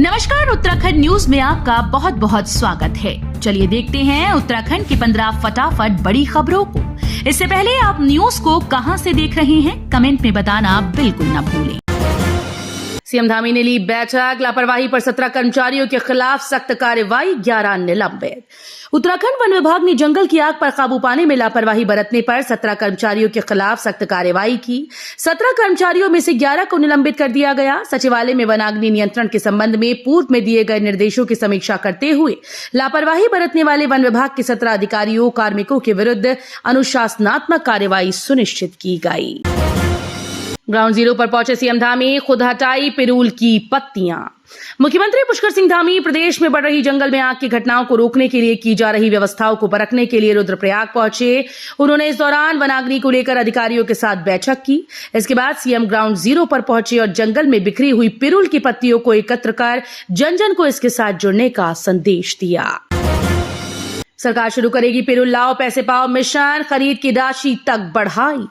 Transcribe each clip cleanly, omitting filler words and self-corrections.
नमस्कार, उत्तराखंड न्यूज में आपका बहुत बहुत स्वागत है। चलिए देखते हैं उत्तराखंड की 15 फटाफट बड़ी खबरों को। इससे पहले आप न्यूज को कहां से देख रहे हैं, कमेंट में बताना बिल्कुल न भूलें। सीएम धामी ने ली बैठक, लापरवाही पर 17 कर्मचारियों के खिलाफ सख्त कार्रवाई, 11 निलंबित। उत्तराखंड वन विभाग ने जंगल की आग पर काबू पाने में लापरवाही बरतने पर 17 कर्मचारियों के खिलाफ सख्त कार्रवाई की। 17 कर्मचारियों में से 11 को निलंबित कर दिया गया। सचिवालय में वनाग्नि नियंत्रण के संबंध में पूर्व में दिए गए निर्देशों की समीक्षा करते हुए लापरवाही बरतने वाले वन विभाग के 17 अधिकारियों कार्मिकों के विरुद्ध अनुशासनात्मक कार्रवाई सुनिश्चित की गई। ग्राउंड जीरो पर पहुंचे सीएम धामी, खुद हटाई पिरूल की पत्तियां। मुख्यमंत्री पुष्कर सिंह धामी प्रदेश में बढ़ रही जंगल में आग की घटनाओं को रोकने के लिए की जा रही व्यवस्थाओं को परखने के लिए रुद्रप्रयाग पहुंचे। उन्होंने इस दौरान वनाग्नि को लेकर अधिकारियों के साथ बैठक की। इसके बाद सीएम ग्राउंड जीरो पर पहुंचे और जंगल में बिखरी हुई पिरूल की पत्तियों को एकत्र कर जन जन को इसके साथ जुड़ने का संदेश दिया। सरकार शुरू करेगी पिरूल लाओ पैसे पाओ मिशन, खरीद की राशि तक बढ़ाई।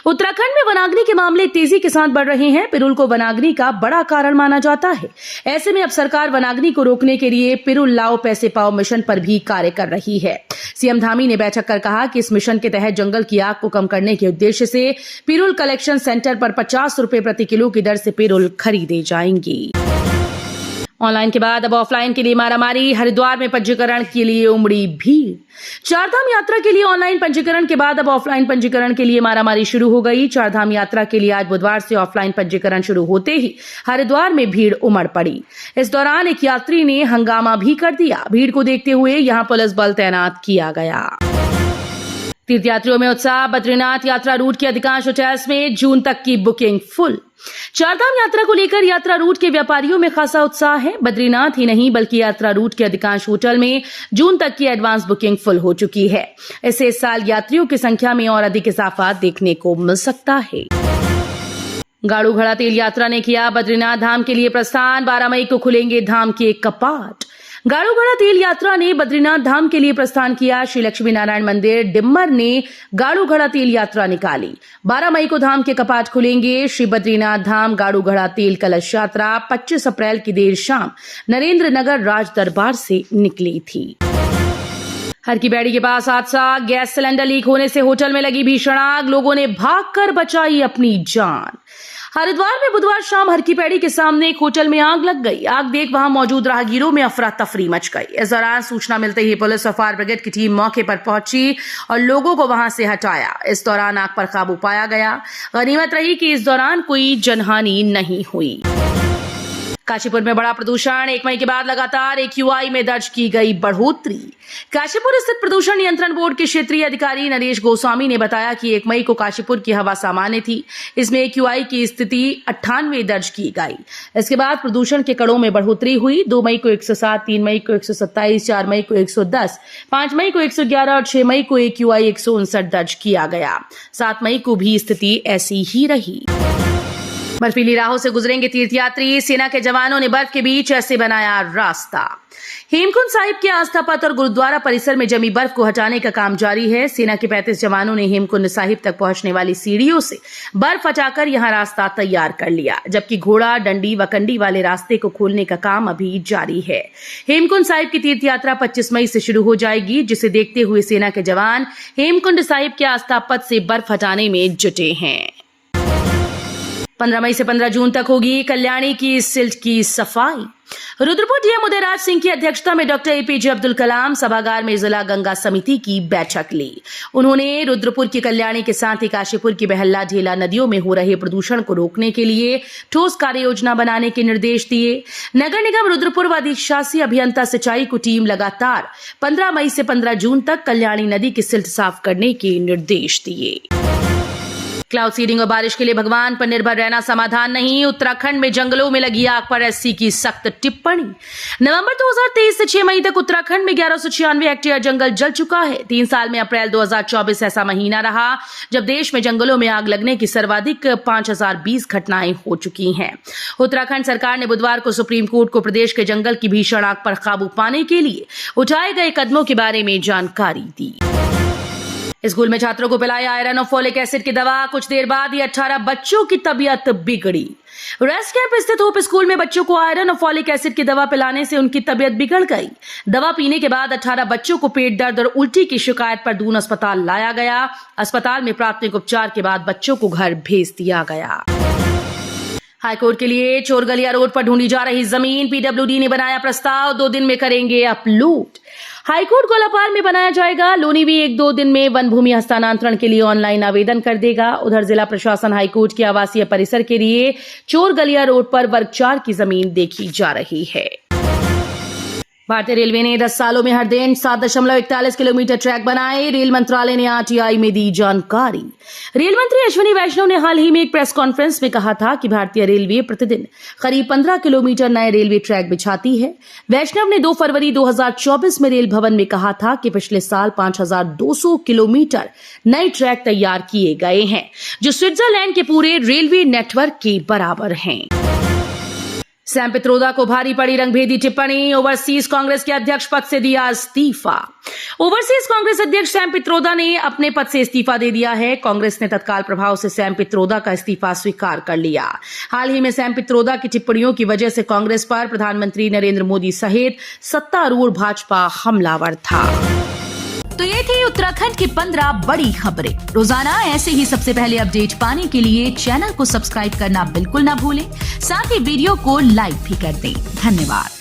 उत्तराखंड में वनाग्नि के मामले तेजी के साथ बढ़ रहे हैं। पिरूल को वनाग्नि का बड़ा कारण माना जाता है। ऐसे में अब सरकार वनाग्नि को रोकने के लिए पिरूल लाओ पैसे पाओ मिशन पर भी कार्य कर रही है। सीएम धामी ने बैठक कर कहा कि इस मिशन के तहत जंगल की आग को कम करने के उद्देश्य से पिरूल कलेक्शन सेंटर पर 50 रुपए प्रति किलो की दर से पिरूल खरीदे जाएंगी। ऑनलाइन के बाद अब ऑफलाइन के लिए मारामारी, हरिद्वार में पंजीकरण के लिए उमड़ी भीड़। चारधाम यात्रा के लिए ऑनलाइन पंजीकरण के बाद अब ऑफलाइन पंजीकरण के लिए मारामारी शुरू हो गई। चारधाम यात्रा के लिए आज बुधवार से ऑफलाइन पंजीकरण शुरू होते ही हरिद्वार में भीड़ उमड़ पड़ी। इस दौरान एक यात्री ने हंगामा भी कर दिया। भीड़ को देखते हुए यहां पुलिस बल तैनात किया गया। तीर्थयात्रियों में उत्साह, बद्रीनाथ यात्रा रूट के अधिकांश होटल्स में जून तक की बुकिंग फुल। चारधाम यात्रा को लेकर यात्रा रूट के व्यापारियों में खासा उत्साह है। बद्रीनाथ ही नहीं बल्कि यात्रा रूट के अधिकांश होटल में जून तक की एडवांस बुकिंग फुल हो चुकी है। इससे इस साल यात्रियों की संख्या में और अधिक इजाफा देखने को मिल सकता है। गाड़ू घड़ा तेल यात्रा ने किया बद्रीनाथ धाम के लिए प्रस्थान, 12 मई को खुलेंगे धाम के कपाट। गाड़ू घड़ा तेल यात्रा ने बद्रीनाथ धाम के लिए प्रस्थान किया। श्री लक्ष्मी नारायण मंदिर डिम्मर ने गाड़ू घड़ा तेल यात्रा निकाली। 12 मई को धाम के कपाट खुलेंगे। श्री बद्रीनाथ धाम गाड़ू घड़ा तेल कलश यात्रा 25 अप्रैल की देर शाम नरेंद्र नगर राज दरबार से निकली थी। हर की बैड़ी के पास हादसा, गैस सिलेंडर लीक होने से होटल में लगी भीषण आग, लोगों ने भागकर बचाई अपनी जान। हरिद्वार में बुधवार शाम हर की पैड़ी के सामने एक होटल में आग लग गई। आग देख वहां मौजूद राहगीरों में अफरा तफरी मच गई। इस दौरान सूचना मिलते ही पुलिस और फायर ब्रिगेड की टीम मौके पर पहुंची और लोगों को वहां से हटाया। इस दौरान आग पर काबू पाया गया। गनीमत रही कि इस दौरान कोई जनहानि नहीं हुई। काशीपुर में बड़ा प्रदूषण, 1 मई के बाद लगातार AQI में दर्ज की गई बढ़ोतरी। काशीपुर स्थित प्रदूषण नियंत्रण बोर्ड के क्षेत्रीय अधिकारी नरेश गोस्वामी ने बताया कि 1 मई को काशीपुर की हवा सामान्य थी। इसमें AQI की स्थिति 98 दर्ज की गई। इसके बाद प्रदूषण के कड़ों में बढ़ोतरी हुई। 2 मई को 107, 3 मई को 127, 4 मई को 110, 5 मई को 111 और 6 मई को AQI 159 दर्ज किया गया। 7 मई को भी स्थिति ऐसी ही रही। बर्फीली राहों से गुजरेंगे तीर्थयात्री, सेना के जवानों ने बर्फ के बीच ऐसे बनाया रास्ता। हेमकुंड साहिब के आस्था पथ और गुरुद्वारा परिसर में जमी बर्फ को हटाने का काम जारी है। सेना के 35 जवानों ने हेमकुंड साहिब तक पहुंचने वाली सीढ़ियों से बर्फ हटाकर यहां रास्ता तैयार कर लिया, जबकि घोड़ा, डंडी व कंडी वाले रास्ते को खोलने का काम अभी जारी है। हेमकुंड साहिब की तीर्थ यात्रा 25 मई से शुरू हो जाएगी, जिसे देखते हुए सेना के जवान हेमकुंड साहिब के आस्था पथ से बर्फ हटाने में जुटे हैं। 15 मई से 15 जून तक होगी कल्याणी की सिल्ट की सफाई। रुद्रपुर डीएम उदयराज सिंह की अध्यक्षता में डॉक्टर APJ अब्दुल कलाम सभागार में जिला गंगा समिति की बैठक ली। उन्होंने रुद्रपुर की कल्याणी के साथ ही काशीपुर की बहल्ला ढेला नदियों में हो रहे प्रदूषण को रोकने के लिए ठोस कार्य योजना बनाने के निर्देश दिए। नगर निगम रुद्रपुर व अधिशासी अभियंता सिंचाई को टीम लगातार 15 मई से 15 जून तक कल्याणी नदी की सिल्ट साफ करने के निर्देश दिए। क्लाउड सीडिंग और बारिश के लिए भगवान पर निर्भर रहना समाधान नहीं, उत्तराखंड में जंगलों में लगी आग पर SC की सख्त टिप्पणी। नवंबर 2023 से 6 मई तक उत्तराखंड में 1196 हेक्टेयर जंगल जल चुका है। 3 साल में अप्रैल 2024 ऐसा महीना रहा जब देश में जंगलों में आग लगने की सर्वाधिक 5020 घटनाएं हो चुकी हैं। उत्तराखंड सरकार ने बुधवार को सुप्रीम कोर्ट को प्रदेश के जंगल की भीषण आग पर काबू पाने के लिए उठाए गए कदमों के बारे में जानकारी दी। स्कूल में छात्रों को पिलाई आयरन और फोलिक एसिड की दवा। कुछ देर बाद ही 18 बच्चों की तबीयत बिगड़ी। रेस्ट कैंप स्थित होप स्कूल में बच्चों को आयरन और फोलिक एसिड की दवा पिलाने से उनकी तबीयत बिगड़ गई। दवा पीने के बाद 18 बच्चों को पेट दर्द और उल्टी की शिकायत पर दून अस्पताल लाया गया। अस्पताल में प्राथमिक उपचार के बाद बच्चों को घर भेज दिया गया। हाईकोर्ट के लिए चोरगलिया रोड पर ढूंढी जा रही जमीन। पीडब्ल्यूडी ने बनाया प्रस्ताव, 2 दिन में करेंगे अपलोड। हाईकोर्ट गोलापाल में बनाया जाएगा लोनी भी 1-2 दिन में वन भूमि हस्तांतरण के लिए ऑनलाइन आवेदन कर देगा। उधर जिला प्रशासन हाईकोर्ट के आवासीय परिसर के लिए चोरगलिया रोड पर वर्ग 4 की जमीन देखी जा रही है। भारतीय रेलवे ने 10 सालों में हर दिन 7.41 किलोमीटर ट्रैक बनाए। रेल मंत्रालय ने आरटीआई में दी जानकारी। रेल मंत्री अश्विनी वैष्णव ने हाल ही में एक प्रेस कॉन्फ्रेंस में कहा था कि भारतीय रेलवे प्रतिदिन करीब 15 किलोमीटर नए रेलवे ट्रैक बिछाती है। वैष्णव ने 2 फरवरी 2024 में रेल भवन में कहा था कि पिछले साल 5200 किलोमीटर नए ट्रैक तैयार किए गए हैं, जो स्विट्जरलैंड के पूरे रेलवे नेटवर्क के बराबर हैं। सैम पित्रोदा को भारी पड़ी रंगभेदी टिप्पणी। ओवरसीज कांग्रेस के अध्यक्ष पद से दिया इस्तीफा। ओवरसीज कांग्रेस अध्यक्ष सैम पित्रोदा ने अपने पद से इस्तीफा दे दिया है। कांग्रेस ने तत्काल प्रभाव से सैम पित्रोदा का इस्तीफा स्वीकार कर लिया। हाल ही में सैम पित्रोदा की टिप्पणियों की वजह से कांग्रेस पर प्रधानमंत्री नरेंद्र मोदी सहित सत्तारूढ़ भाजपा हमलावर था। तो ये थी उत्तराखंड की 15 बड़ी खबरें। रोजाना ऐसे ही सबसे पहले अपडेट पाने के लिए चैनल को सब्सक्राइब करना बिल्कुल ना भूलें। साथ ही वीडियो को लाइक भी कर दें। धन्यवाद।